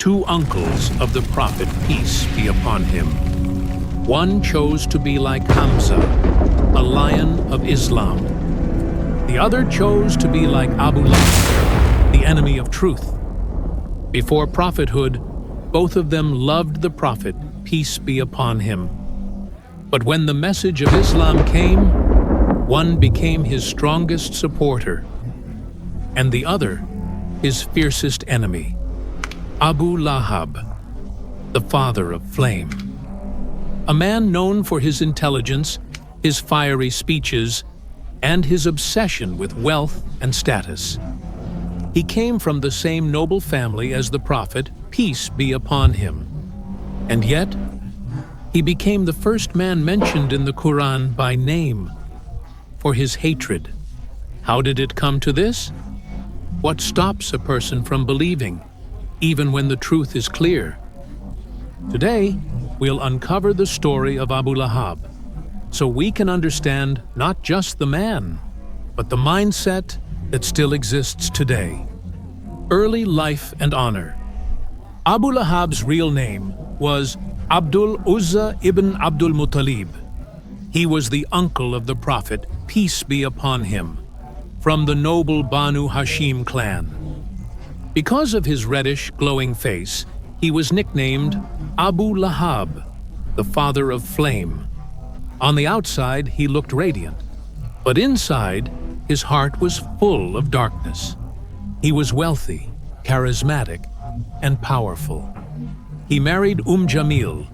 two uncles of the Prophet, peace be upon him. One chose to be like Hamza, a lion of Islam. The other chose to be like Abu Lahab, the enemy of truth. Before prophethood, both of them loved the Prophet, peace be upon him. But when the message of Islam came, one became his strongest supporter, and the other his fiercest enemy. Abu Lahab, the father of flame. A man known for his intelligence, his fiery speeches, and his obsession with wealth and status. He came from the same noble family as the Prophet, peace be upon him. And yet, he became the first man mentioned in the Quran by name for his hatred. How did it come to this? What stops a person from believing, even when the truth is clear? Today, we'll uncover the story of Abu Lahab, so we can understand not just the man, but the mindset that still exists today. Early life and honor. Abu Lahab's real name was Abdul Uzza ibn Abdul Muttalib. He was the uncle of the Prophet, peace be upon him, from the noble Banu Hashim clan. Because of his reddish, glowing face, he was nicknamed Abu Lahab, the father of flame. On the outside, he looked radiant, but inside, his heart was full of darkness. He was wealthy, charismatic, and powerful. He married Jamil,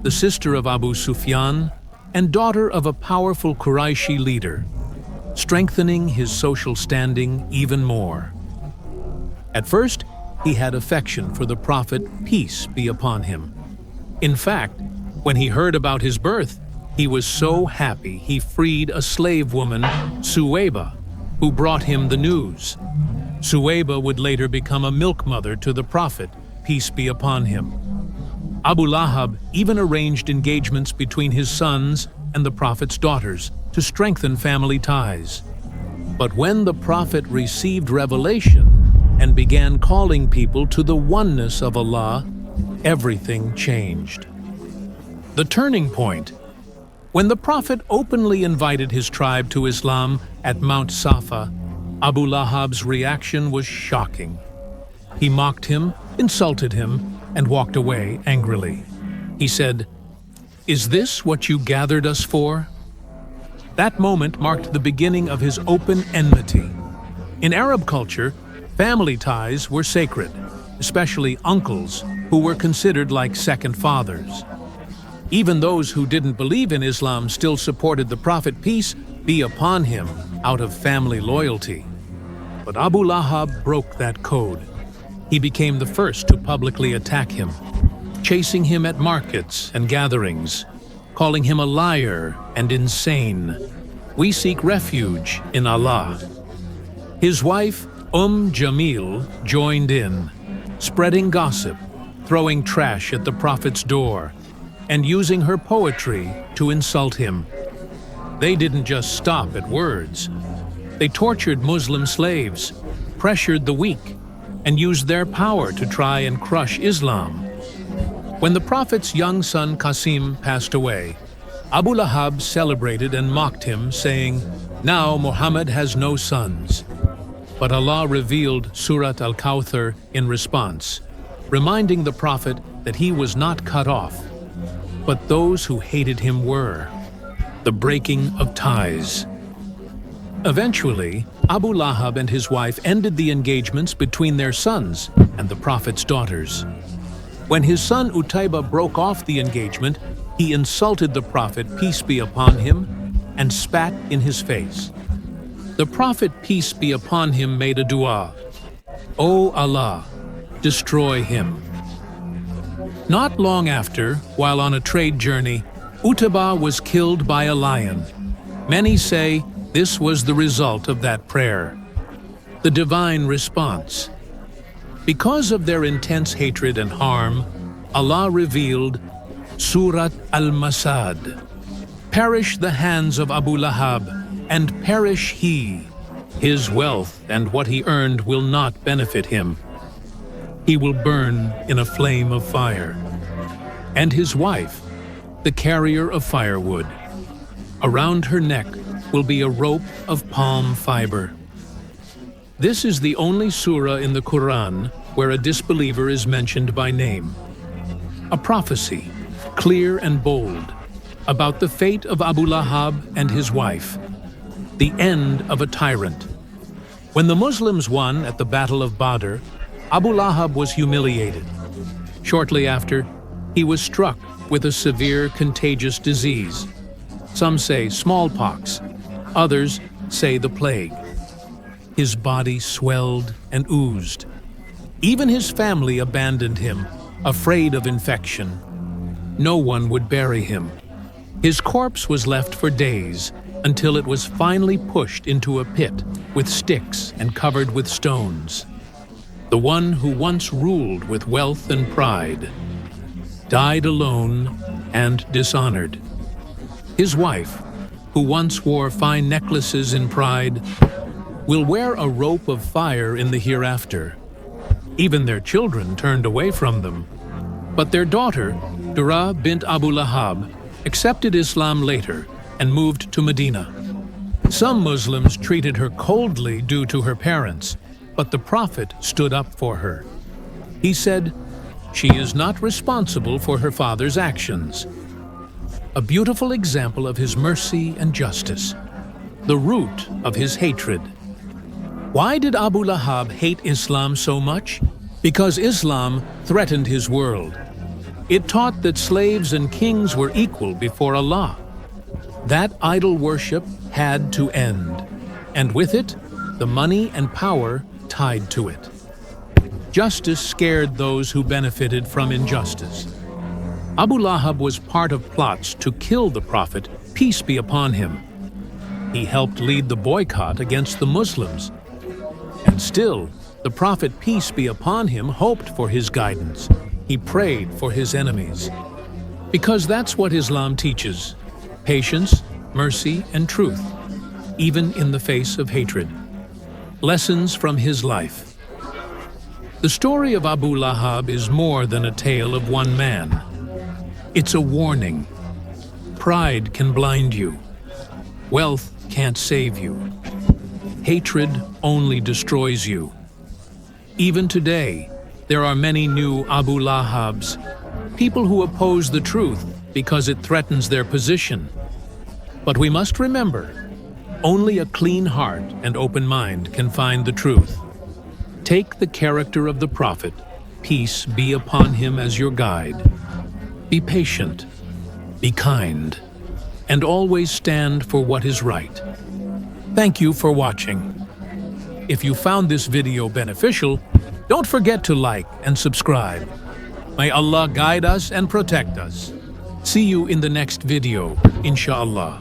the sister of Abu Sufyan and daughter of a powerful Qurayshi leader, strengthening his social standing even more. At first, he had affection for the Prophet, peace be upon him. In fact, when he heard about his birth, he was so happy he freed a slave woman, Suwayba, who brought him the news. Suwayba would later become a milk mother to the Prophet, peace be upon him. Abu Lahab even arranged engagements between his sons and the Prophet's daughters to strengthen family ties. But when the Prophet received revelation and began calling people to the oneness of Allah, everything changed. The turning point. When the Prophet openly invited his tribe to Islam at Mount Safa, Abu Lahab's reaction was shocking. He mocked him, insulted him, and walked away angrily. He said, "Is this what you gathered us for?" That moment marked the beginning of his open enmity. In Arab culture, family ties were sacred, especially uncles, who were considered like second fathers. Even those who didn't believe in Islam still supported the Prophet, peace be upon him, out of family loyalty. But Abu Lahab broke that code. He became the first to publicly attack him, chasing him at markets and gatherings, calling him a liar and insane. We seek refuge in Allah. His wife, Jamil, joined in, spreading gossip, throwing trash at the Prophet's door, and using her poetry to insult him. They didn't just stop at words. They tortured Muslim slaves, pressured the weak, and used their power to try and crush Islam. When the Prophet's young son Qasim passed away, Abu Lahab celebrated and mocked him, saying, "Now Muhammad has no sons." But Allah revealed Surat Al Masad in response, reminding the Prophet that he was not cut off, but those who hated him were. The breaking of ties. Eventually, Abu Lahab and his wife ended the engagements between their sons and the Prophet's daughters. When his son Utayba broke off the engagement, he insulted the Prophet, peace be upon him, and spat in his face. The Prophet, peace be upon him, made a dua, "O Allah, destroy him." Not long after, while on a trade journey, Utayba was killed by a lion. Many say this was the result of that prayer, the divine response. Because of their intense hatred and harm, Allah revealed Surat Al Masad. Perish the hands of Abu Lahab, and perish he. His wealth and what he earned will not benefit him. He will burn in a flame of fire. And his wife, the carrier of firewood. Around her neck will be a rope of palm fiber. This is the only surah in the Quran where a disbeliever is mentioned by name. A prophecy, clear and bold, about the fate of Abu Lahab and his wife, the end of a tyrant. When the Muslims won at the Battle of Badr, Abu Lahab was humiliated. Shortly after, he was struck with a severe contagious disease. Some say smallpox, others say the plague. His body swelled and oozed. Even his family abandoned him, afraid of infection. No one would bury him. His corpse was left for days until it was finally pushed into a pit with sticks and covered with stones. The one who once ruled with wealth and pride died alone and dishonored. His wife, who once wore fine necklaces in pride, will wear a rope of fire in the hereafter. Even their children turned away from them. But their daughter, Dura bint Abu Lahab, accepted Islam later and moved to Medina. Some Muslims treated her coldly due to her parents, but the Prophet stood up for her. He said, "She is not responsible for her father's actions." A beautiful example of his mercy and justice, the root of his hatred. Why did Abu Lahab hate Islam so much? Because Islam threatened his world. It taught that slaves and kings were equal before Allah. That idol worship had to end, and with it, the money and power tied to it. Justice scared those who benefited from injustice. Abu Lahab was part of plots to kill the Prophet, peace be upon him. He helped lead the boycott against the Muslims. And still, the Prophet, peace be upon him, hoped for his guidance. He prayed for his enemies. Because that's what Islam teaches: patience, mercy, and truth, even in the face of hatred. Lessons from his life. The story of Abu Lahab is more than a tale of one man. It's a warning. Pride can blind you. Wealth can't save you. Hatred only destroys you. Even today, there are many new Abu Lahabs, people who oppose the truth because it threatens their position. But we must remember, only a clean heart and open mind can find the truth. Take the character of the Prophet, peace be upon him, as your guide. Be patient, be kind, and always stand for what is right. Thank you for watching. If you found this video beneficial, don't forget to like and subscribe. May Allah guide us and protect us. See you in the next video, inshallah.